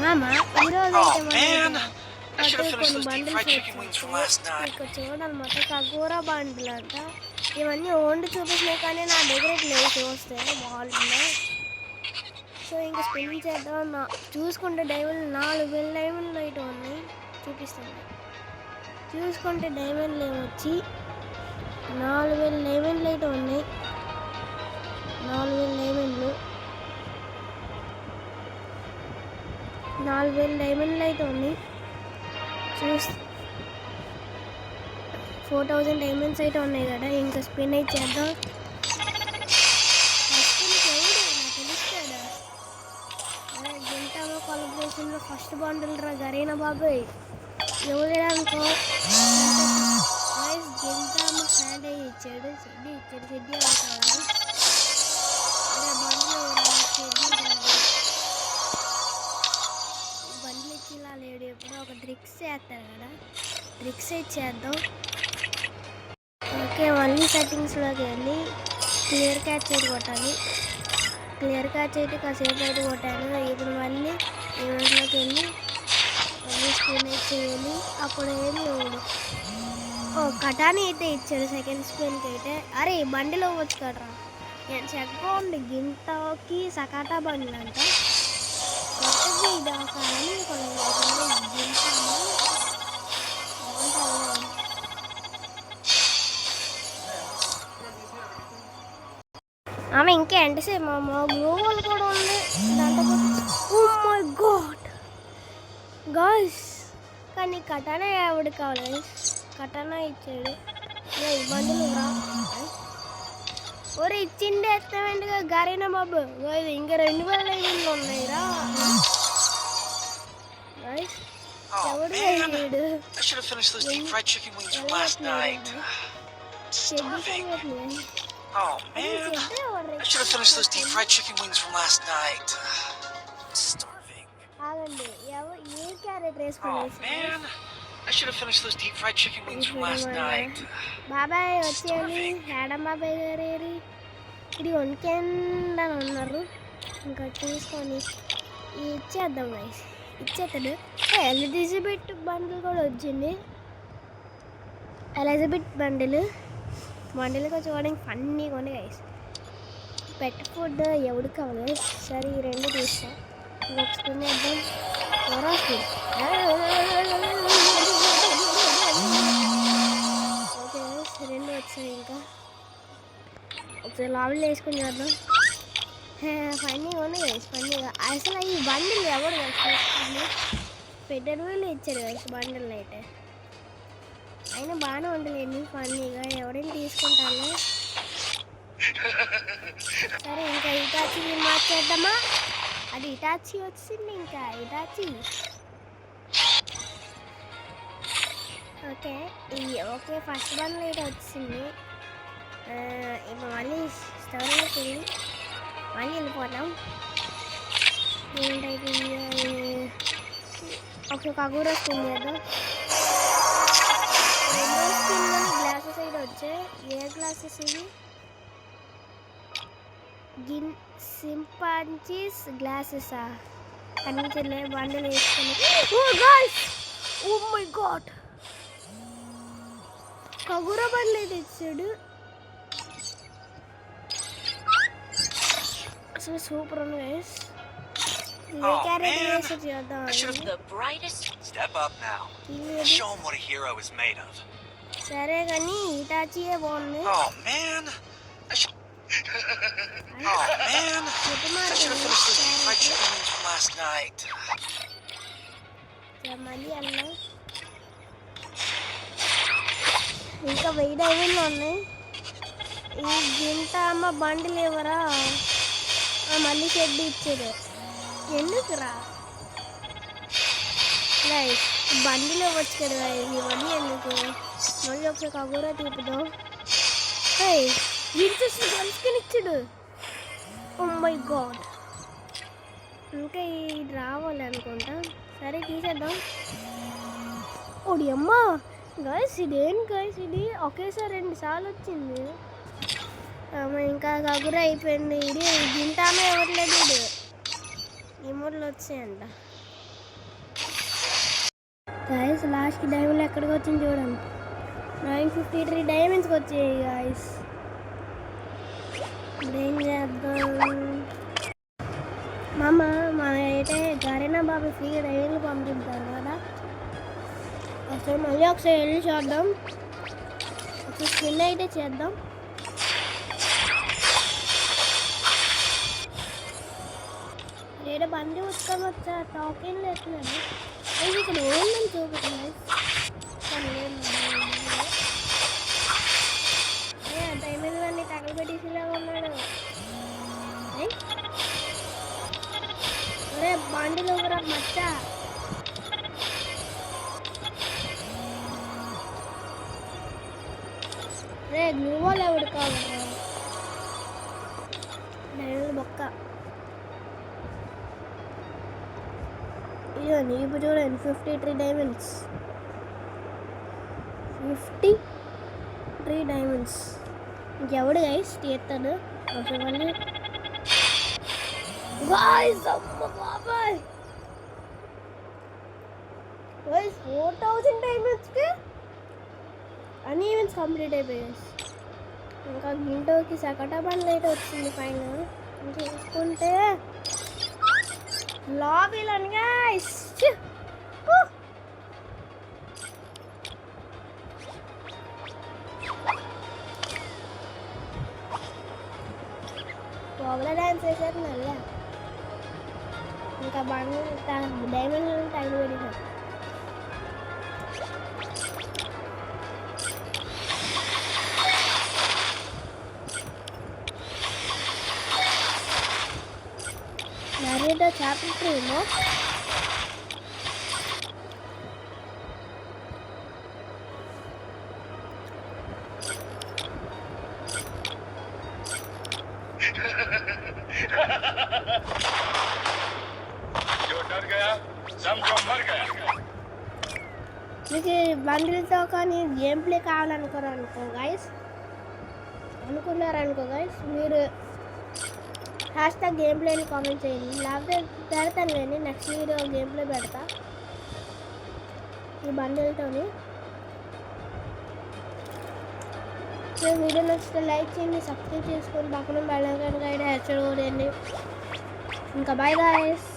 మామ ఈరోజు అయితే కొన్ని ఇక్కడ చూడాలి మొత్తం కగూర బండ్లు అంట. ఇవన్నీ వండి చూపిస్తున్నాయి కానీ నా దగ్గర లేవు చూస్తే బాగుంటుంది. సో ఇంకా స్పిన్ చేద్దాం. చూసుకుంటే డైమండ్ 4000 డైమండ్లు అయితే ఉన్నాయి చూపిస్తాను. చూసుకుంటే డైమండ్లు ఏమొచ్చి 4000 డైమండ్లు అయితే ఉన్నాయి. 4000 డైమండ్లు 4000 డైమండ్లు అయితే ఉన్నాయి. 4000 డైమండ్స్ అయితే ఉన్నాయి కదా. ఇంకా స్పిన్ అయితే చేద్దాం. గింటామా కొలబరేషన్లో ఫస్ట్ బండిల్ రా గరీనా బాబాయ్ ఎవరైనా అనుకో గింటామా హ్యాండ్ అయ్యి ఇచ్చాడు. చెడ్డి ఇచ్చాడు. చెడ్డి కావాలి బండ్లు ఇచ్చిలా లేడు. ఎప్పుడో ఒక డ్రిక్స్ చేస్తారు కదా. డ్రిక్స్ ఇచ్చేద్దాం. ఓకే మళ్ళీ సెట్టింగ్స్లోకి వెళ్ళి క్లియర్ క్యాచ్ అయితే కొట్టాలి. క్లియర్ క్యాచ్ అయితే కాసేపు అయితే కొట్టాను. ఇప్పుడు మళ్ళీ ఈవెంట్లోకి వెళ్ళి మళ్ళీ స్పిన్ అయితే చేయాలి. అప్పుడు ఏమి ఇవ్వడు. కటాని అయితే ఇచ్చాడు సెకండ్ స్పిన్కి అయితే. అరే బండిలో వచ్చు కదరా. నేను చెక్కోండి గింటకి సకాటా బండ్లు అంట. కొత్తది ఇది కానీ గింట ఆమె ఇంకా ఎంతసేపు మా గ్లోవల్ కూడా ఉంది దాంట్లో. ఓ మై గాడ్ గాయ్స్ కానీ కటానా ఎవడు కావాలి. కటానా ఇచ్చాడు. బండిలు రా ఒరే ఇచ్చిండే ఎత్తామంటగా గరీనా బాబు. ఇంకా 2000 డైమండ్లు ఉన్నాయి రా. గాయ్స్ ఎవడు వేయడు. Oh man, I should have finished those deep fried chicken wings from last night. Starving. Oh man, I should have finished those deep fried chicken wings from last night. బాబాయ్ వచ్చేయాలి. Madam బాబాయ్ గారు ఇది వన్కెండ్ అని ఉన్నారు. ఇంకా చూసుకొని ఇచ్చేద్దాం గైస్. ఇచ్చేస్తాడు. ఎలిజబెత్ బండిల్ కూడా వచ్చింది. ఎలిజబెత్ బండిల్గా చూడడానికి ఫన్నీగా ఉంది గైస్. పెట్ ఫుడ్ ఎవడు కావాలి. సరే ఈ రెండు తీస్తాం. ఇంకొక స్పిన్ వేద్దాం. ఓకే రెండు వచ్చాయి. ఇంకా ఒకసారి లాబీలో వేసుకొని చూద్దాం. ఫన్నీగా ఉంది గైస్. ఫన్నీగా అసలు ఈ బండిల్ ఎవడు కలిసి పెద్ద వీళ్ళు ఇచ్చారు గైస్ బండిల్ అయితే. అయినా బాగానే ఉండలేదు ఫన్నీగా. ఎవరైనా తీసుకుంటాను. సరే ఇంకా ఇటాచి మార్చేద్దామా. అది ఇటాచి వచ్చింది. ఇంకా ఇటాచి ఓకే ఫస్ట్ బండ్లో అయితే వచ్చింది. ఇప్పుడు మళ్ళీ స్టోర్లోకి వెళ్ళి మళ్ళీ వెళ్ళిపోతాం. ఏంటైతే ఒక కగూర స్పిన్ చేద్దాం. రెండో స్పిన్లో గ్లాసెస్ అయితే వచ్చాయి. ఏ గ్లాసెస్ ఇవి? సింపాంచీస్ గ్లాసెసా కనిపించలే. బండిలు వేసుకుని ఓ మై గాడ్ కగూర బండ్లు అయితే ఇచ్చాడు. అసలు సూపర్ ఉంది గైస్. సరే కానీ ఇటాచియే బాగుంది. మళ్ళీ అన్నా ఇంకా 1000 డైమండ్లు ఉన్నాయి. ఈ గింట అమ్మ బండిలు ఎవరా మళ్ళీ షెడ్ ఇచ్చాడు. ఎందుకురా గైస్ బండిలో వచ్చు కదా ఇవన్నీ ఎందుకు. మళ్ళీ ఒకసారి కగూర తీపుదాం. వీడితో గన్స్కిన్ ఇచ్చాడు. ఓ మై గాడ్ ఇంకా ఇది రావాలి అనుకుంటా. సరే తీసేద్దాం. ఓడి అమ్మా గైస్ ఇదేం గైస్ ఇది ఒకేసారి 2 సార్లు వచ్చింది. ఇంకా కగుర అయిపోయింది. ఇది తింటామే ఎవరు లేదు. ఇది ఇమోట్లు వచ్చాయంట. గాయస్ లాస్ట్కి డైమండ్ ఎక్కడికి వచ్చింది చూడండి. 953 డైమండ్స్కి వచ్చాయి గాయస్. ఇప్పుడు ఏం చేద్దాం? మన అయితే గరీనా బాబు ఫ్రీగా డైమండ్లు పంపిస్తారు కదా. ఒకసారి మళ్ళీ ఒకసారి వెళ్ళి చూద్దాం. ఒకసారి స్పిన్ అయితే చేద్దాం. ఏదో బండి ఉత్తం వచ్చా టాకిన్ లేస్తున్నాను. ఇది ఇక్కడ ఏమని చూపుతుంది డైమండ్ అన్ని తగలబెట్టేసేలాగా ఉన్నాడు. అరే బండిలో కూడా మచ్చ. రే నువ్వు ఎవడు కావాలి డైమండ్ బొక్క. ఇదిగోండి ఇప్పుడు చూడండి 53 డైమండ్స్. 53 డైమండ్స్. ఇంకెవడు గైస్ తీస్తాడు మళ్ళీ గాయ్స్. అమ్మ బాబాయ్ గాయ్స్ 4000 డైమండ్స్కి అన్ని ఈవెంట్స్ కంప్లీట్ అయిపోయాయి. ఇంకా గింటోకి సకటాబాన్ లైట్ వచ్చింది పైన చూసుకుంటే లాబీలని గాయ్స్. లోపల డ్యాన్స్ వేసారు నల్ల. ఇంకా బండి డైమండ్ తగిలి పెడినా. Naruto chapter 3 no? जो डर गया समझो मर गया. మీకు బండిల్తో కానీ గేమ్ ప్లే అనుకున్నారనుకో గైస్ మీరు హ్యాష్టాగ్ గేమ్ ప్లేని కామెంట్ చేయండి. లేకపోతే పెడతాను కానీ నెక్స్ట్ వీడియో గేమ్ ప్లే పెడతా ఈ బండిల్తోని. వీడియో నచ్చితే లైక్ చేయండి, సబ్స్క్రైబ్ చేసుకొని పక్కన బెల్ ఐకాన్ కూడా హెచ్చరికోండి. ఇంకా బై గాయ్స్.